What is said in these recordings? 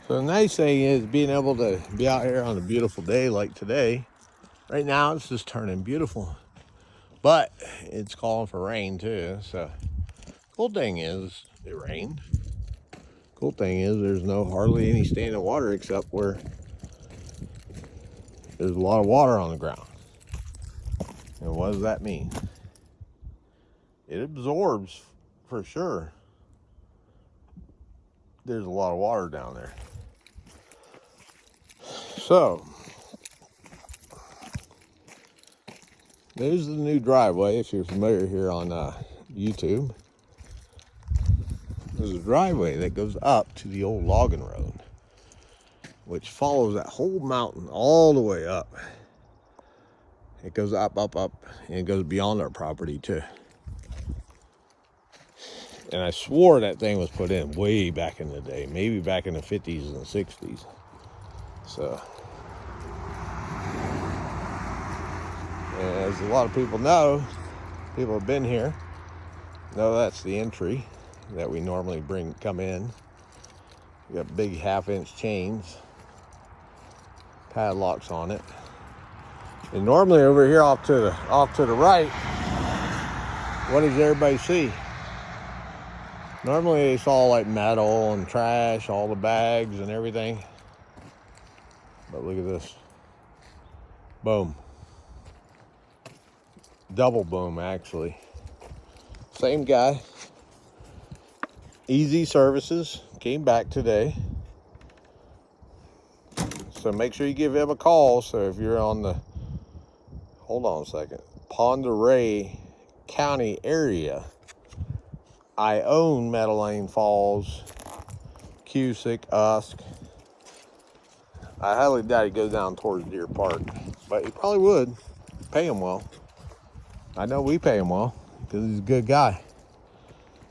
So the nice thing is being able to be out here on a beautiful day like today. Right now it's just turning beautiful, but it's calling for rain too. So cool thing is it rained. Cool thing is there's no hardly any standing water except where there's a lot of water on the ground. And what does that mean? It absorbs for sure. There's a lot of water down there. So there's the new driveway. If you're familiar here on YouTube, there's a driveway that goes up to the old logging road, which follows that whole mountain all the way up. It goes up, and it goes beyond our property too. And I swore that thing was put in way back in the day, maybe back in the 50s and 60s. So, and as a lot of people know, people have been here, know that's the entry that we normally come in. We got big 1/2-inch chains, padlocks on it. And normally over here off to the right, what does everybody see? Normally they saw like metal and trash, all the bags and everything. But look at this. Boom. Double boom, actually. Same guy. Easy Services came back today. So make sure you give him a call. So if you're on the, hold on a second, Ponderay County area, I own Medellin Falls, Cusick, Usk. I highly doubt he goes down towards Deer Park, but he probably would. Pay him well. I know we pay him well because he's a good guy.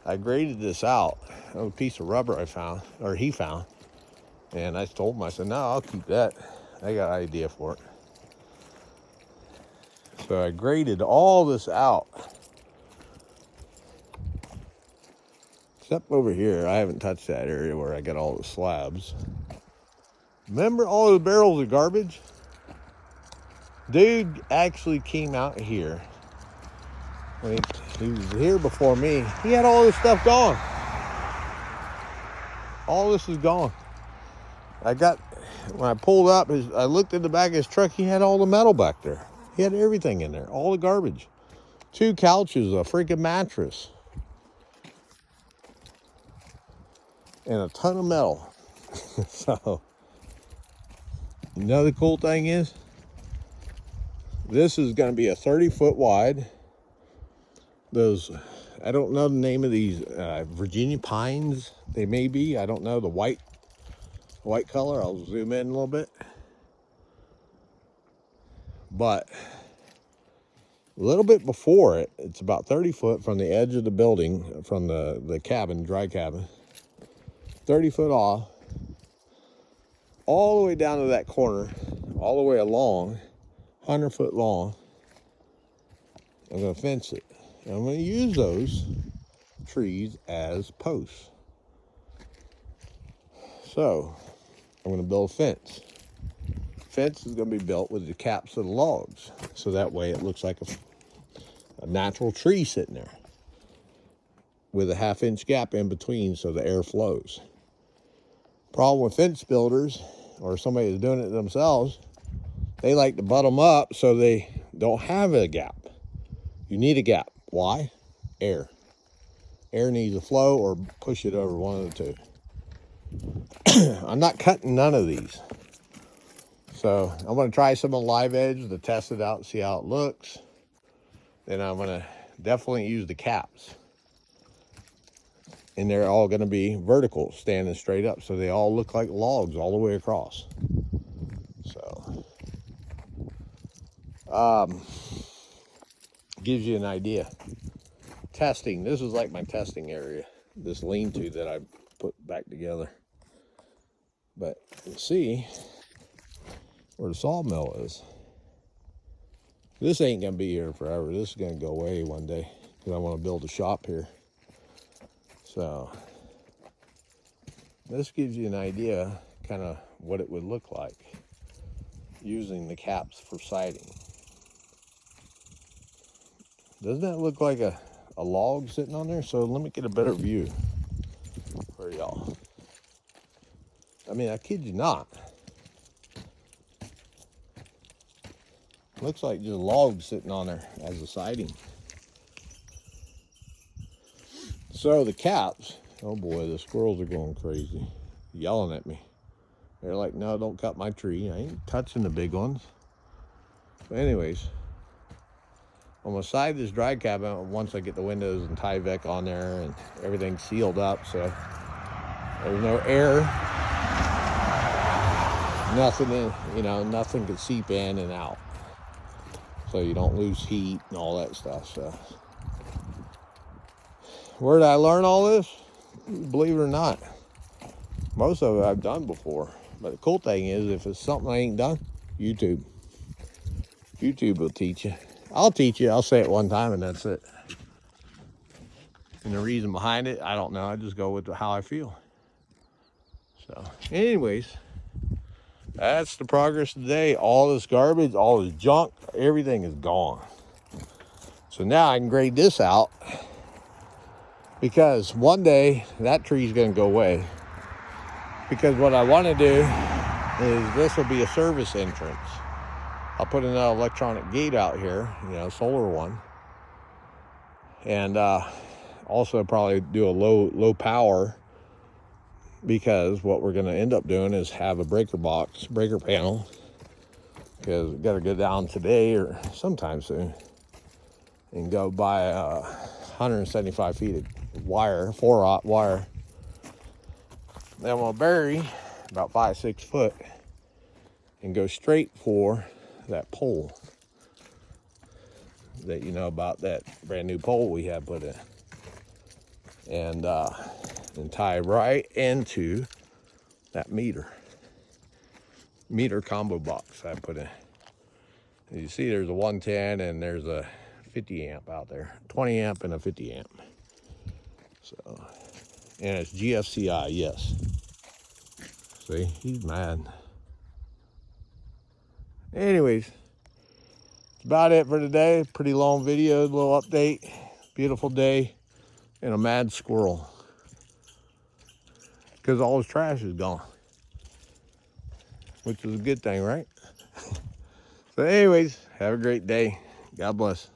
I graded this out of a piece of rubber I found, or he found, and I told him, I said, no, I'll keep that. I got an idea for it. So I graded all this out. Except over here, I haven't touched that area where I got all the slabs. Remember all those barrels of garbage? Dude actually came out here. When he was here before me. He had all this stuff gone. All this is gone. When I pulled up, I looked in the back of his truck, he had all the metal back there. He had everything in there, all the garbage. 2 couches, a freaking mattress. And a ton of metal. So, another cool thing is, this is going to be a 30-foot wide. Those, I don't know the name of these Virginia pines. They may be. I don't know the white color. I'll zoom in a little bit. But a little bit before it, it's about 30 foot from the edge of the building, from the cabin, dry cabin. 30 foot off, all the way down to that corner, all the way along, 100 foot long. I'm going to fence it. And I'm going to use those trees as posts. So I'm going to build a fence. Fence is going to be built with the caps of the logs. So that way it looks like a natural tree sitting there with a 1/2-inch gap in between so the air flows. Problem with fence builders or somebody that's doing it themselves, they like to butt them up so they don't have a gap. You need a gap. Why? Air. Air needs to flow or push it over, one of the two. I'm not cutting none of these. So I'm going to try some on live edge to test it out and see how it looks. Then I'm going to definitely use the caps. And they're all going to be vertical, standing straight up. So they all look like logs all the way across. So, gives you an idea. Testing. This is like my testing area. This lean-to that I put back together. But you can see where the sawmill is. This ain't going to be here forever. This is going to go away one day because I want to build a shop here. So this gives you an idea kind of what it would look like using the caps for siding. Doesn't that look like a log sitting on there? So let me get a better view for y'all. I mean, I kid you not. Looks like just a log sitting on there as a siding. So the caps, oh boy, the squirrels are going crazy, yelling at me. They're like, no, don't cut my tree. I ain't touching the big ones. But anyways, I'm gonna side this dry cabinet once I get the windows and Tyvek on there and everything sealed up, so there's no air. Nothing in, you know, nothing can seep in and out. So you don't lose heat and all that stuff. So where did I learn all this? Believe it or not, most of it I've done before. But the cool thing is, if it's something I ain't done, YouTube will teach you. I'll teach you. I'll say it one time and that's it. And the reason behind it, I don't know. I just go with how I feel. So anyways, that's the progress today. All this garbage, all this junk, everything is gone. So now I can grade this out, because one day that tree's going to go away. Because what I want to do is, this will be a service entrance. I'll put an electronic gate out here, you know, solar one. And also probably do a low power, because what we're going to end up doing is have a breaker panel, because we got to go down today or sometime soon and go buy 175 feet of wire, 4-aught wire. Then I'm going to bury about 5-6 foot and go straight for that pole that, you know, about that brand new pole we had put in, and tie right into that meter combo box I put in. As you see, there's a 110 and there's a 50 amp out there, 20 amp and a 50 amp. So, and it's GFCI, yes. See, he's mad. Anyways, that's about it for today. Pretty long video, little update. Beautiful day and a mad squirrel, because all his trash is gone, which is a good thing, right? So anyways, have a great day. God bless.